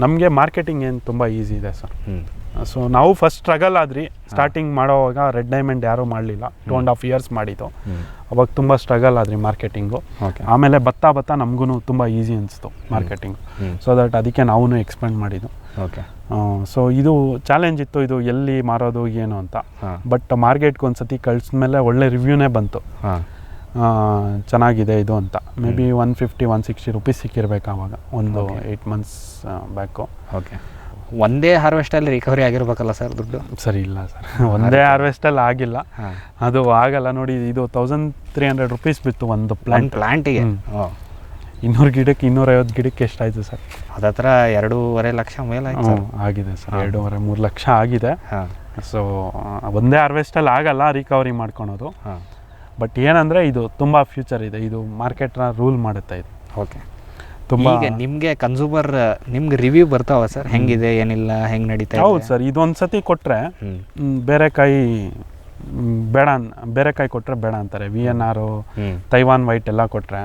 ನಮಗೆ ಮಾರ್ಕೆಟಿಂಗ್ ಏನು ತುಂಬ ಈಸಿ ಇದೆ ಸರ್. ಸೊ ನಾವು ಫಸ್ಟ್ ಸ್ಟ್ರಗಲ್ ಆದ್ರಿ ಸ್ಟಾರ್ಟಿಂಗ್ ಮಾಡೋವಾಗ. ರೆಡ್ ಡೈಮಂಡ್ ಯಾರೂ ಮಾಡಲಿಲ್ಲ, 2.5 years ಮಾಡಿದ್ದು. ಅವಾಗ ತುಂಬ ಸ್ಟ್ರಗಲ್ ಆದ್ರಿ ಮಾರ್ಕೆಟಿಂಗು. ಆಮೇಲೆ ಬತ್ತಾ ನಮಗೂ ತುಂಬ ಈಸಿ ಅನಿಸ್ತು ಮಾರ್ಕೆಟಿಂಗ್. ಸೊ ದಟ್ ಅದಕ್ಕೆ ನಾವು ಎಕ್ಸ್ಪೆಂಡ್ ಮಾಡಿದ್ದು. ಓಕೆ. ಸೊ ಇದು ಚಾಲೆಂಜ್ ಇತ್ತು, ಇದು ಎಲ್ಲಿ ಮಾರೋದು ಏನು ಅಂತ. ಬಟ್ ಮಾರ್ಕೆಟ್ಗೆ ಒಂದು ಸತಿ ಕಳಿಸಿದ್ಮೇಲೆ ಒಳ್ಳೆ ರಿವ್ಯೂನೇ ಬಂತು, ಚೆನ್ನಾಗಿದೆ ಇದು ಅಂತ. ಮೇ ಬಿ 150-160 rupees ಸಿಕ್ಕಿರ್ಬೇಕು ಆವಾಗ, ಒಂದು 8 months ಬ್ಯಾಕು. ಓಕೆ. ಒಂದೇ ಹಾರ್ವೆಸ್ಟಲ್ಲಿ ರಿಕವರಿ ಆಗಿರ್ಬೇಕಲ್ಲ ಸರ್ ದುಡ್ಡು? ಸರಿ ಇಲ್ಲ ಸರ್, ಒಂದೇ ಹಾರ್ವೆಸ್ಟಲ್ಲಿ ಆಗಿಲ್ಲ, ಅದು ಆಗಲ್ಲ ನೋಡಿ. ಇದು 1300 rupees ಬಿತ್ತು ಒಂದು ಪ್ಲಾಂಟಿಗೆ. 200 ಗಿಡಕ್ಕೆ 250 ಗಿಡಕ್ಕೆ ಎಷ್ಟಾಯಿತು ಸರ್? ಅದತ್ರ 2.5 ಲಕ್ಷ ಮೇಲೆ ಆಗಿದೆ ಸರ್, 2.5-3 ಲಕ್ಷ ಆಗಿದೆ. ಸೊ ಒಂದೇ ಹಾರ್ವೆಸ್ಟಲ್ಲಿ ಆಗಲ್ಲ ರಿಕವರಿ ಮಾಡ್ಕೊಳೋದು. ಬಟ್ ಏನಂದರೆ ಇದು ತುಂಬ ಫ್ಯೂಚರ್ ಇದೆ, ಇದು ಮಾರ್ಕೆಟ್ನ ರೂಲ್ ಮಾಡುತ್ತೆ ಇದು. ಓಕೆ. ಈಗ ನಿಮಗೆ ಕನ್ಸ್ಯೂಮರ್ ನಿಮ್ಗೆ ರಿವ್ಯೂ ಬರ್ತಾವ ಸರ್, ಹೆಂಗಿದೆ ಏನಿಲ್ಲ, ಹೆಂಗೆ ನಡೀತಾ? ಹೌದು ಸರ್, ಇದೊಂದು ಸತಿ ಕೊಟ್ಟರೆ ಬೇರೆಕಾಯಿ ಕೊಟ್ಟರೆ ಬೇಡ ಅಂತಾರೆ. VNR, ತೈವಾನ್ ವೈಟ್ ಎಲ್ಲ ಕೊಟ್ಟರೆ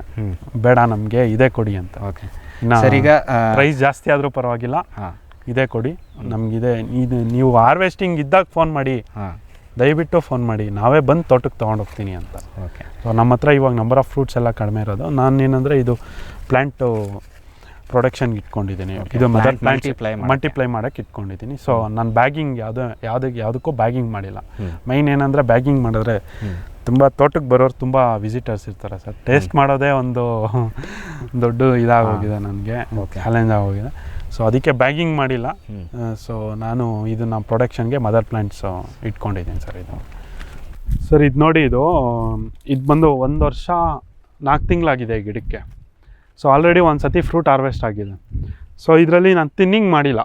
ಬೇಡ, ನಮಗೆ ಇದೇ ಕೊಡಿ ಅಂತ. ಓಕೆ. ಸರ್ ಈಗ ಪ್ರೈಸ್ ಜಾಸ್ತಿ ಆದರೂ ಪರವಾಗಿಲ್ಲ, ಇದೇ ಕೊಡಿ ನಮಗಿದೆ. ಇದು ನೀವು ಹಾರ್ವೆಸ್ಟಿಂಗ್ ಇದ್ದಾಗ ಫೋನ್ ಮಾಡಿ, ದಯವಿಟ್ಟು ಫೋನ್ ಮಾಡಿ, ನಾವೇ ಬಂದು ತೋಟಕ್ಕೆ ತೊಗೊಂಡೋಗ್ತೀನಿ ಅಂತ. ಓಕೆ. ಸೊ ನಮ್ಮ ಹತ್ರ ಇವಾಗ ನಂಬರ್ ಆಫ್ ಫ್ರೂಟ್ಸ್ ಎಲ್ಲ ಕಡಿಮೆ ಇರೋದು. ನಾನು ಏನಂದರೆ ಇದು ಪ್ಲ್ಯಾಂಟು ಪ್ರೊಡಕ್ಷನ್ಗೆ ಇಟ್ಕೊಂಡಿದ್ದೀನಿ, ಇದು ಮದರ್ ಪ್ಲ್ಯಾಂಟ್ ಮಲ್ಟಿಪ್ಲೈ ಮಾಡೋಕ್ಕೆ ಇಟ್ಕೊಂಡಿದ್ದೀನಿ. ಸೊ ನಾನು ಬ್ಯಾಗಿಂಗ್ ಯಾವುದಕ್ಕೂ ಬ್ಯಾಗಿಂಗ್ ಮಾಡಿಲ್ಲ. ಮೈನ್ ಏನಂದರೆ ಬ್ಯಾಗಿಂಗ್ ಮಾಡಿದ್ರೆ ತುಂಬ ತೋಟಕ್ಕೆ ಬರೋರು ತುಂಬ ವಿಸಿಟರ್ಸ್ ಇರ್ತಾರೆ ಸರ್, ಟೇಸ್ಟ್ ಮಾಡೋದೇ ಒಂದು ದೊಡ್ಡ ಇದಾಗೋಗಿದೆ ನನಗೆ, ಚಾಲೆಂಜ್ ಆಗೋಗಿದೆ. ಸೊ ಅದಕ್ಕೆ ಬ್ಯಾಗಿಂಗ್ ಮಾಡಿಲ್ಲ. ಸೊ ನಾನು ಇದನ್ನು ಪ್ರೊಡಕ್ಷನ್ಗೆ ಮದರ್ ಪ್ಲ್ಯಾಂಟ್ಸು ಇಟ್ಕೊಂಡಿದ್ದೀನಿ ಸರ್. ಇದು ನೋಡಿ, ಇದು ಬಂದು 1 ವರ್ಷ 4 ತಿಂಗಳಾಗಿದೆ ಗಿಡಕ್ಕೆ. ಸೊ ಆಲ್ರೆಡಿ ಒಂದು ಸತಿ ಫ್ರೂಟ್ ಹಾರ್ವೆಸ್ಟ್ ಆಗಿದೆ. ಸೊ ಇದರಲ್ಲಿ ನಾನು ತಿನ್ನಿಂಗ್ ಮಾಡಿಲ್ಲ.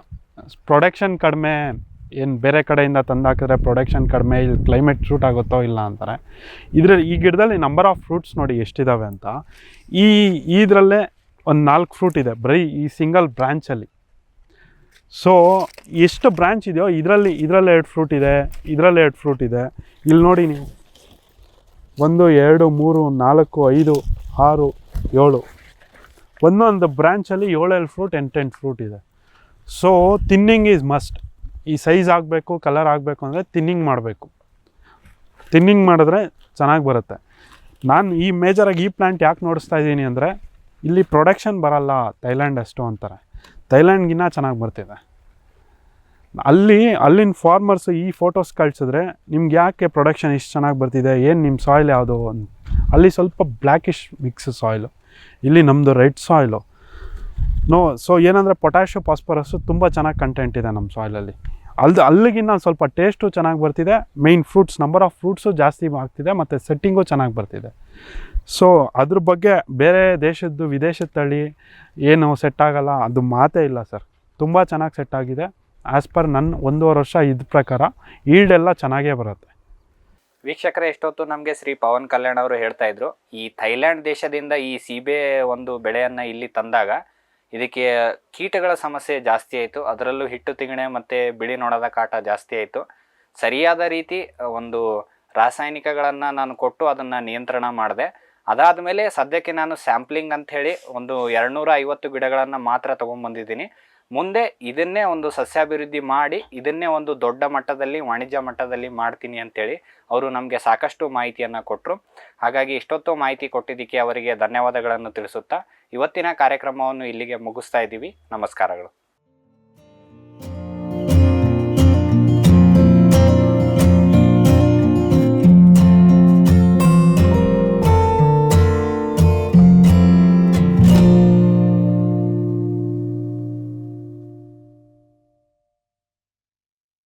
ಪ್ರೊಡಕ್ಷನ್ ಕಡಿಮೆ, ಏನು ಬೇರೆ ಕಡೆಯಿಂದ ತಂದಾಕಿದ್ರೆ ಪ್ರೊಡಕ್ಷನ್ ಕಡಿಮೆ, ಇಲ್ಲಿ ಕ್ಲೈಮೇಟ್ ಶೂಟ್ ಆಗುತ್ತೋ ಇಲ್ಲ ಅಂತಾರೆ. ಈ ಗಿಡದಲ್ಲಿ ನಂಬರ್ ಆಫ್ ಫ್ರೂಟ್ಸ್ ನೋಡಿ ಎಷ್ಟಿದ್ದಾವೆ ಅಂತ. ಇದರಲ್ಲೇ ಒಂದು 4 ಫ್ರೂಟ್ ಇದೆ ಬರೀ ಈ ಸಿಂಗಲ್ ಬ್ರ್ಯಾಂಚಲ್ಲಿ. ಸೊ ಎಷ್ಟು ಬ್ರ್ಯಾಂಚ್ ಇದೆಯೋ ಇದರಲ್ಲಿ 2 ಫ್ರೂಟ್ ಇದೆ, ಇದರಲ್ಲಿ 2 ಫ್ರೂಟ್ ಇದೆ. ಇಲ್ಲಿ ನೋಡಿ ನೀವು, 1 2 3 4 5 6 7, ಒಂದೊಂದು ಬ್ರ್ಯಾಂಚಲ್ಲಿ 7 ಫ್ರೂಟ್ 8 ಫ್ರೂಟ್ ಇದೆ. So thinning is must. ಈ ಸೈಜ್ ಆಗಬೇಕು, ಕಲರ್ ಆಗಬೇಕು ಅಂದರೆ ತಿನ್ನಿಂಗ್ ಮಾಡಬೇಕು. ತಿನ್ನಿಂಗ್ ಮಾಡಿದ್ರೆ ಚೆನ್ನಾಗಿ ಬರುತ್ತೆ. ನಾನು ಈ ಮೇಜರಾಗಿ ಈ ಪ್ಲ್ಯಾಂಟ್ ಯಾಕೆ ನೋಡಿಸ್ತಾ ಇದ್ದೀನಿ ಅಂದರೆ, ಇಲ್ಲಿ ಪ್ರೊಡಕ್ಷನ್ ಬರಲ್ಲ ಥೈಲ್ಯಾಂಡ್ ಅಷ್ಟು ಅಂತಾರೆ, ಥೈಲ್ಯಾಂಡ್ಗಿನ್ನ ಚೆನ್ನಾಗಿ ಬರ್ತಿದೆ. ಅಲ್ಲಿನ ಫಾರ್ಮರ್ಸು ಈ ಫೋಟೋಸ್ ಕಳಿಸಿದ್ರೆ ನಿಮ್ಗೆ ಯಾಕೆ ಪ್ರೊಡಕ್ಷನ್ ಇಷ್ಟು ಚೆನ್ನಾಗಿ ಬರ್ತಿದೆ, ಏನು ನಿಮ್ಮ ಸಾಯಿಲ್ ಯಾವುದು? ಅಲ್ಲಿ ಸ್ವಲ್ಪ ಬ್ಲ್ಯಾಕಿಶ್ ಮಿಕ್ಸ್ ಸಾಯಿಲು, ಇಲ್ಲಿ ನಮ್ಮದು ರೆಡ್ ಸಾಯಿಲು. ಸೊ ಏನಂದರೆ ಪೊಟ್ಯಾಷಿಯೋ ಫಾಸ್ಫರಸ್ಸು ತುಂಬ ಚೆನ್ನಾಗಿ ಕಂಟೆಂಟ್ ಇದೆ ನಮ್ಮ ಸಾಯಿಲಲ್ಲಿ. ಅಲ್ಲಿಗಿನ್ನ ಸ್ವಲ್ಪ ಟೇಸ್ಟು ಚೆನ್ನಾಗಿ ಬರ್ತಿದೆ. Main fruits, number of fruits ಜಾಸ್ತಿ ಆಗ್ತಿದೆ ಮತ್ತು ಸೆಟ್ಟಿಂಗು ಚೆನ್ನಾಗಿ ಬರ್ತಿದೆ. ಸೊ ಅದ್ರ ಬಗ್ಗೆ ಬೇರೆ ದೇಶದ್ದು ವಿದೇಶದ ತಳಿ ಏನು ಸೆಟ್ ಆಗಲ್ಲ ಅದು ಮಾತೇ ಇಲ್ಲ ಸರ್. ತುಂಬ ಚೆನ್ನಾಗಿ ಸೆಟ್ ಆಗಿದೆ. ಆ್ಯಸ್ ಪರ್ ನನ್ನ 1.5 ವರ್ಷ ಇದ್ದ ಪ್ರಕಾರ ಈಲ್ಡ್ ಎಲ್ಲ ಚೆನ್ನಾಗೇ ಬರುತ್ತೆ. ವೀಕ್ಷಕರೇ, ಇಷ್ಟೊತ್ತು ನಮಗೆ ಶ್ರೀ ಪವನ್ ಕಲ್ಯಾಣ್ ಅವರು ಹೇಳ್ತಾ ಇದ್ರು, ಈ ಥೈಲ್ಯಾಂಡ್ ದೇಶದಿಂದ ಈ ಸೀಬೆ ಒಂದು ಬೆಳೆಯನ್ನು ಇಲ್ಲಿ ತಂದಾಗ ಇದಕ್ಕೆ ಕೀಟಗಳ ಸಮಸ್ಯೆ ಜಾಸ್ತಿ ಆಯಿತು. ಅದರಲ್ಲೂ ಹಿಟ್ಟು ತಿಗಣೆ ಮತ್ತು ಬಿಳಿ ನೊಣದ ಕಾಟ ಜಾಸ್ತಿ ಆಯಿತು. ಸರಿಯಾದ ರೀತಿ ಒಂದು ರಾಸಾಯನಿಕಗಳನ್ನು ನಾನು ಕೊಟ್ಟು ಅದನ್ನು ನಿಯಂತ್ರಣ ಮಾಡಿದೆ. ಅದಾದ ಮೇಲೆ ಸದ್ಯಕ್ಕೆ ನಾನು ಸ್ಯಾಂಪ್ಲಿಂಗ್ ಅಂಥೇಳಿ ಒಂದು 250 ಗಿಡಗಳನ್ನು ಮಾತ್ರ ತೊಗೊಂಬಂದಿದ್ದೀನಿ. ಮುಂದೆ ಇದನ್ನೇ ಒಂದು ಸಸ್ಯಾಭಿವೃದ್ಧಿ ಮಾಡಿ ಇದನ್ನೇ ಒಂದು ದೊಡ್ಡ ಮಟ್ಟದಲ್ಲಿ ವಾಣಿಜ್ಯ ಮಟ್ಟದಲ್ಲಿ ಮಾಡ್ತೀನಿ ಅಂತೇಳಿ ಅವರು ನಮಗೆ ಸಾಕಷ್ಟು ಮಾಹಿತಿಯನ್ನು ಕೊಟ್ಟರು. ಹಾಗಾಗಿ ಇಷ್ಟೊತ್ತು ಮಾಹಿತಿ ಕೊಟ್ಟಿದ್ದಕ್ಕೆ ಅವರಿಗೆ ಧನ್ಯವಾದಗಳನ್ನು ತಿಳಿಸುತ್ತಾ ಇವತ್ತಿನ ಕಾರ್ಯಕ್ರಮವನ್ನು ಇಲ್ಲಿಗೆ ಮುಗಿಸ್ತಾ ಇದ್ದೀವಿ. ನಮಸ್ಕಾರಗಳು.